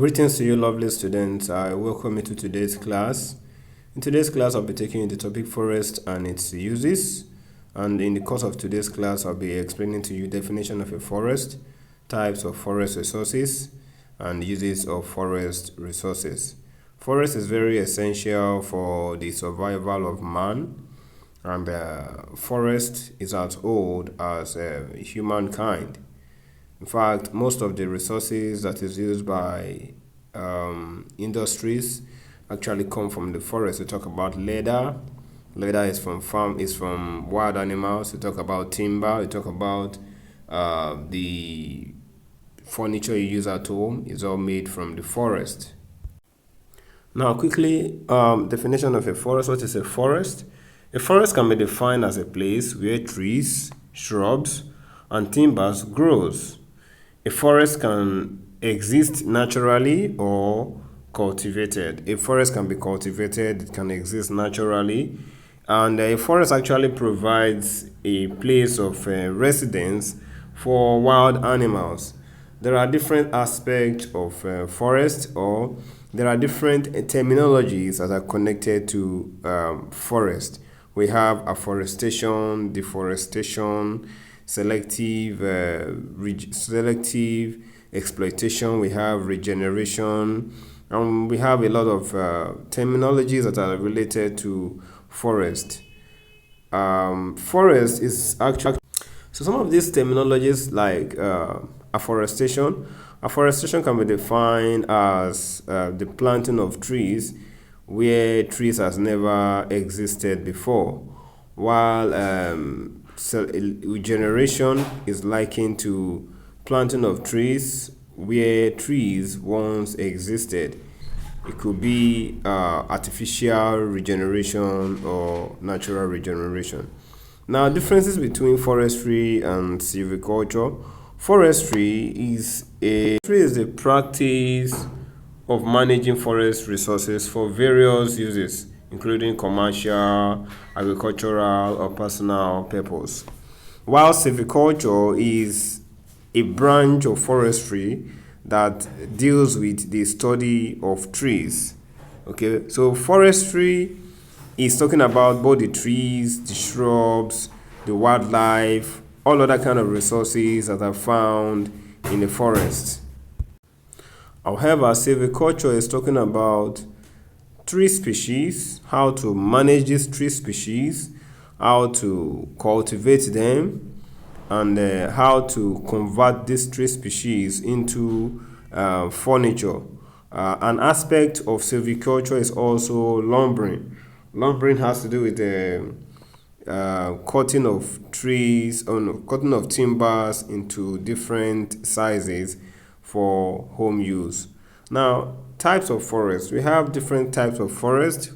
Greetings to you, lovely students. I welcome you to today's class. In today's class, I'll be taking you the topic forest and its uses. And in the course of today's class, I'll be explaining to you definition of a forest, types of forest resources, and uses of forest resources. Forest is very essential for the survival of man, and forest is as old as humankind. In fact, most of the resources that is used by industries actually come from the forest. We talk about leather. Leather is from wild animals. We talk about timber. We talk about the furniture you use at home is all made from the forest. Now, quickly, definition of a forest. What is a forest? A forest can be defined as a place where trees, shrubs, and timbers grows. A forest can exist naturally or cultivated. A forest can be cultivated, it can exist naturally, and a forest actually provides a place of residence for wild animals. There are different aspects of forest, or there are different terminologies that are connected to forest. We have afforestation, deforestation, selective exploitation, we have regeneration, and we have a lot of terminologies that are related to forest. Forest is actually, so some of these terminologies like afforestation can be defined as the planting of trees where trees has never existed before, while regeneration is likened to planting of trees where trees once existed. It could be artificial regeneration or natural regeneration. Now, differences between forestry and silviculture. Forestry is the practice of managing forest resources for various uses, including commercial, agricultural, or personal purpose. While silviculture is a branch of forestry that deals with the study of trees. Okay, so forestry is talking about both the trees, the shrubs, the wildlife, all other kind of resources that are found in the forest. However, silviculture is talking about tree species, how to manage these tree species, how to cultivate them, and how to convert these tree species into furniture. An aspect of silviculture is also lumbering. Lumbering has to do with the cutting of trees, or no, cutting of timbers into different sizes for home use. Now, types of forest. We have different types of forest.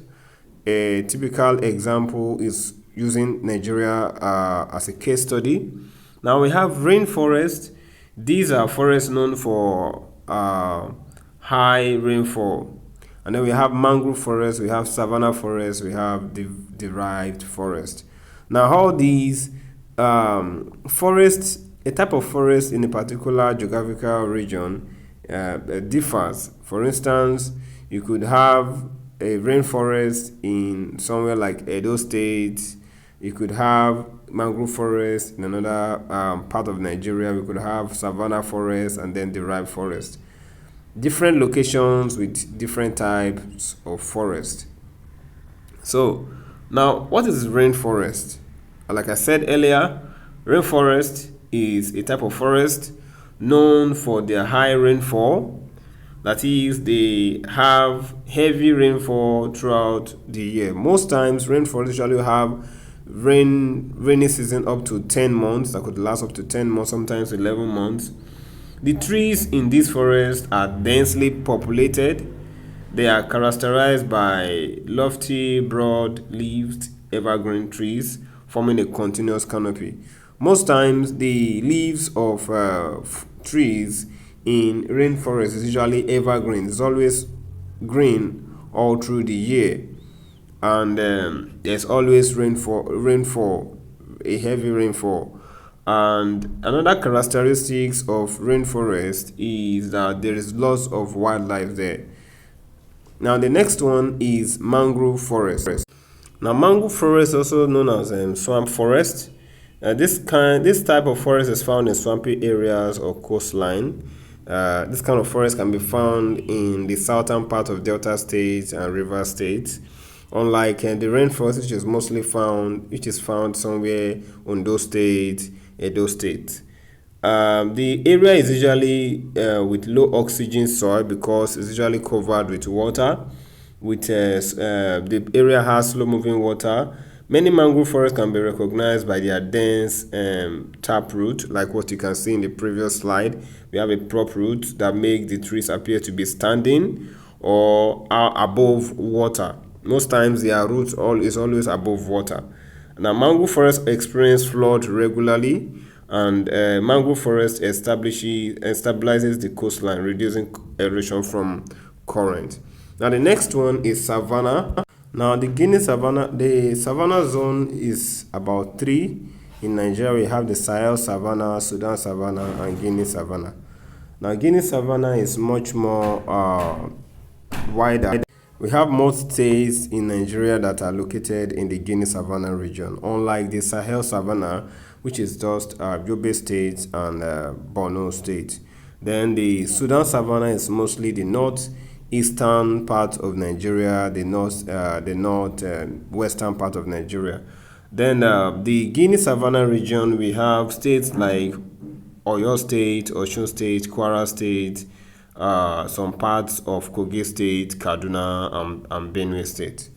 A typical example is using Nigeria as a case study. Now we have rainforest. These are forests known for high rainfall. And then we have mangrove forest, we have savanna forest, we have derived forest. Now all these forests, a type of forest in a particular geographical region differs. For instance, you could have a rainforest in somewhere like Edo State. You could have mangrove forest in another part of Nigeria. We could have savanna forest and then derived forest. Different locations with different types of forest. So now, what is rainforest? Like I said earlier, rainforest is a type of forest known for their high rainfall. That is, they have heavy rainfall throughout the year. Most times, rainforest usually have rainy season up to 10 months, that could last up to 10 months, sometimes 11 months. The trees in this forest are densely populated. They are characterized by lofty, broad-leaved evergreen trees forming a continuous canopy. Most times, the leaves of trees in rainforest is usually evergreen. It's always green all through the year, and there's always rainfall, a heavy rainfall. And another characteristics of rainforest is that there is lots of wildlife there. Now the next one is mangrove forest. Now mangrove forest, also known as swamp forest. This type of forest is found in swampy areas or coastline. This kind of forest can be found in the southern part of Delta states and River states. Unlike the rainforest, which is found somewhere Ondo State, Edo State. The area is usually with low oxygen soil because it's usually covered with water. The area has slow moving water. Many mangrove forests can be recognized by their dense taproot, like what you can see in the previous slide. We have a prop root that make the trees appear to be standing or are above water. Most times their roots is always above water. Now mangrove forests experience flood regularly, and mangrove forest stabilizes the coastline, reducing erosion from current. Now the next one is savanna. Now the savanna zone is about three. In Nigeria, we have the Sahel savanna, Sudan savanna, and Guinea savanna. Now Guinea savanna is much more wider. We have most states in Nigeria that are located in the Guinea savanna region, unlike the Sahel savanna, which is just Yobe State and Borno State. Then the Sudan savanna is mostly the northeastern part of Nigeria, the north western part of Nigeria. Then the Guinea savanna region, we have states like Oyo State, Osun State, Kwara State, some parts of Kogi State, Kaduna, and Benue State.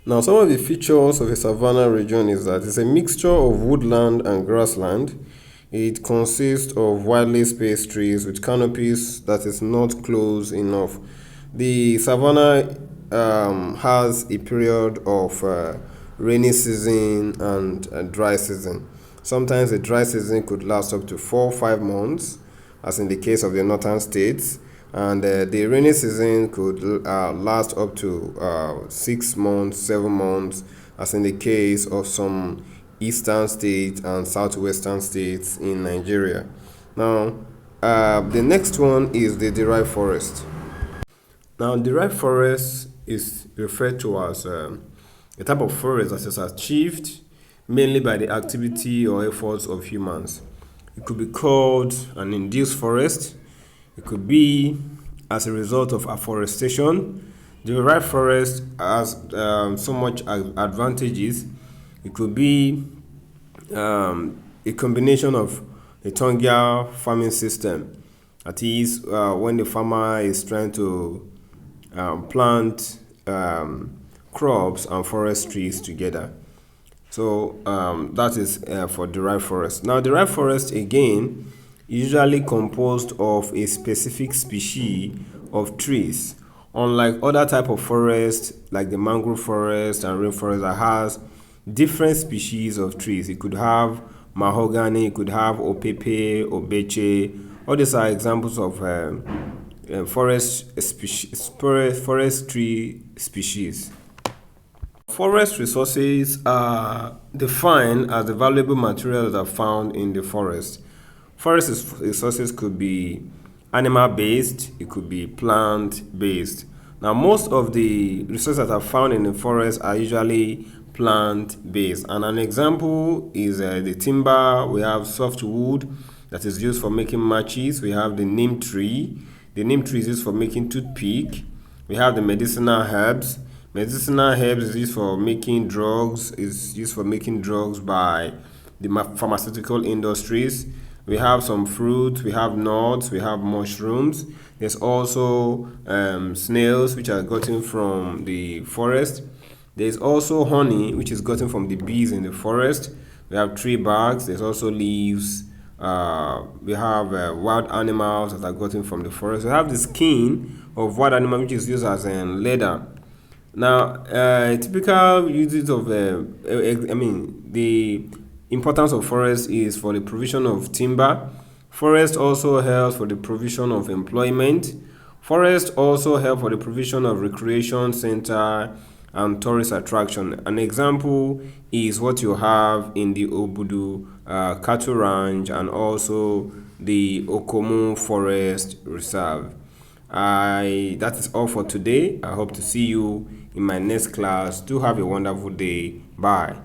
Now, some of the features of a savanna region is that it's a mixture of woodland and grassland. It consists of widely spaced trees with canopies that is not close enough. The savanna has a period of rainy season and dry season. Sometimes the dry season could last up to 4 or 5 months, as in the case of the northern states, and the rainy season could last up to 6 months, 7 months, as in the case of some eastern states and southwestern states in Nigeria. Now, the next one is the derived forest. Now, derived forest is referred to as a type of forest that is achieved mainly by the activity or efforts of humans. It could be called an induced forest. It could be as a result of afforestation. The derived forest has so much advantages. It could be a combination of a Tonga farming system. That is, when the farmer is trying to plant crops and forest trees together. So that is for derived forest. Now, derived forest again usually composed of a specific species of trees, unlike other type of forest like the mangrove forest and rainforest that has different species of trees. It could have mahogany, it could have opepe, obeche. All these are examples of forestry species. Forest resources are defined as the valuable materials that are found in the forest. Forest resources could be animal-based, it could be plant-based. Now, most of the resources that are found in the forest are usually plant-based. And an example is the timber. We have softwood that is used for making matches. We have the neem tree. The neem tree is used for making toothpick. We have the medicinal herbs. Medicinal herbs is used for making drugs. Is used for making drugs by the pharmaceutical industries. We have some fruit. We have nuts. We have mushrooms. There's also snails, which are gotten from the forest. There's also honey, which is gotten from the bees in the forest. We have tree barks. There's also leaves. We have wild animals that are gotten from the forest. We have the skin of wild animal, which is used as leather. Now, typical uses of the importance of forest is for the provision of timber. Forest also helps for the provision of employment. Forest also help for the provision of recreation center and tourist attraction. An example is what you have in the Obudu Cattle Ranch and also the Okomu Forest Reserve. That is all for today. I hope to see you in my next class. Do have a wonderful day. Bye.